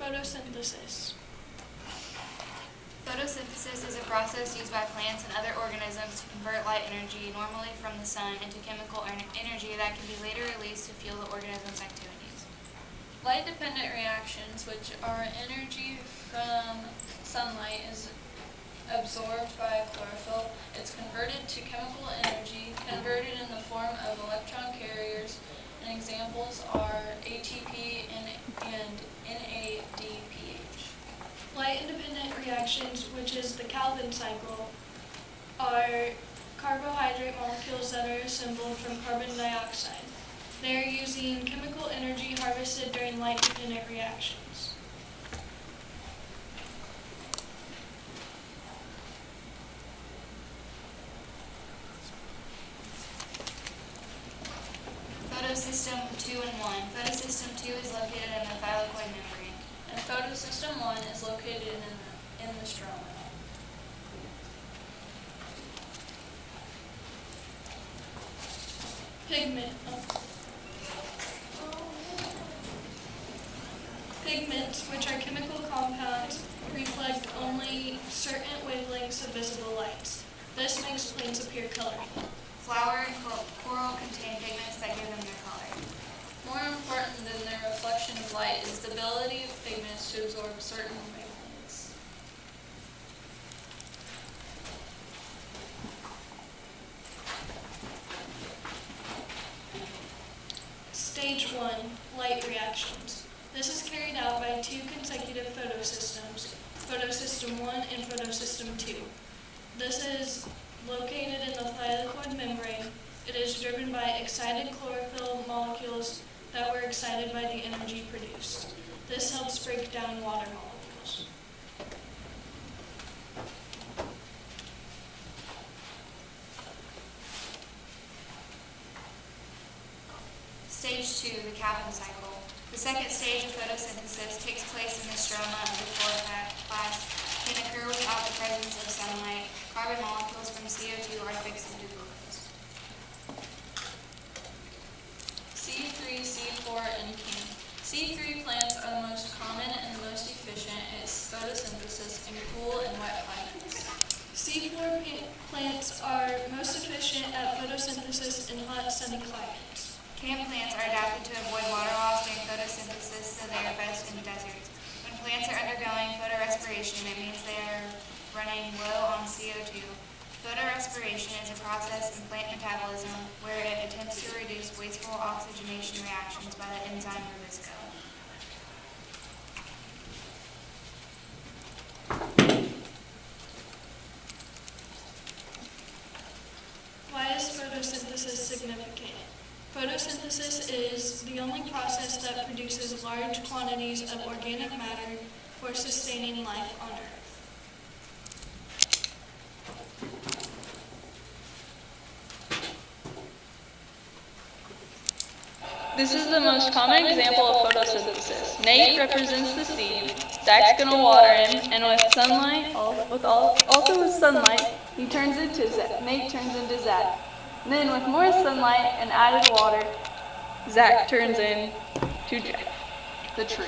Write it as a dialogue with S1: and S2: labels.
S1: photosynthesis?
S2: Photosynthesis is a process used by plants and other organisms to convert light energy, normally from the sun, into chemical energy that can be later released to fuel the organism's activities.
S3: Light-dependent reactions, which are energy from sunlight, is absorbed by chlorophyll. It's converted to chemical energy, converted in the form of electron carriers, and examples are ATP and NADPH.
S1: Light-independent reactions, which is the Calvin cycle, are carbohydrate molecules that are assembled from carbon dioxide. They are using chemical energy harvested during light-dependent reactions.
S2: Photosystem 2 and 1. Photosystem 2 is located in the thylakoid membrane.
S3: And photosystem 1 is located in the stroma.
S1: Pigments, which are chemical compounds, reflect only certain wavelengths of visible light. This makes plants appear colorful.
S2: Flower and coral contain pigments that give them their color.
S3: More important than their reflection of light is the ability of pigments to absorb certain wavelengths.
S1: Stage 1, light reactions. This is carried out by two consecutive photosystems, photosystem 1 and photosystem 2. This is located in the thylakoid membrane. It is driven by excited chlorophyll molecules that were excited by the energy produced. This helps break down water molecules.
S2: Stage 2, the Calvin cycle. The second stage of photosynthesis takes place in the stroma of the chloroplast, can occur without the presence of sunlight. Carbon molecules from CO2 are fixed into glucose.
S3: C3, C4, and King. C3 plants are the most common and the most efficient at photosynthesis in cool and wet climates.
S1: C4 plants are most efficient at photosynthesis in hot, sunny climates.
S2: Can plants are adapted to avoid water loss during photosynthesis, so they are best in deserts. When plants are undergoing photorespiration, it means they are running low on CO2. Photorespiration is a process in plant metabolism where it attempts to reduce wasteful oxygenation reactions by the enzyme Rubisco.
S1: Why is photosynthesis significant? Photosynthesis is the only process that produces large quantities of organic matter for sustaining life on Earth.
S4: This is the most common example of photosynthesis. Nate represents the seed, Zach's gonna water him, and with sunlight, also with sunlight, Nate turns into Zach. And then with more sunlight and added water, Zach turns into Jeff, the tree.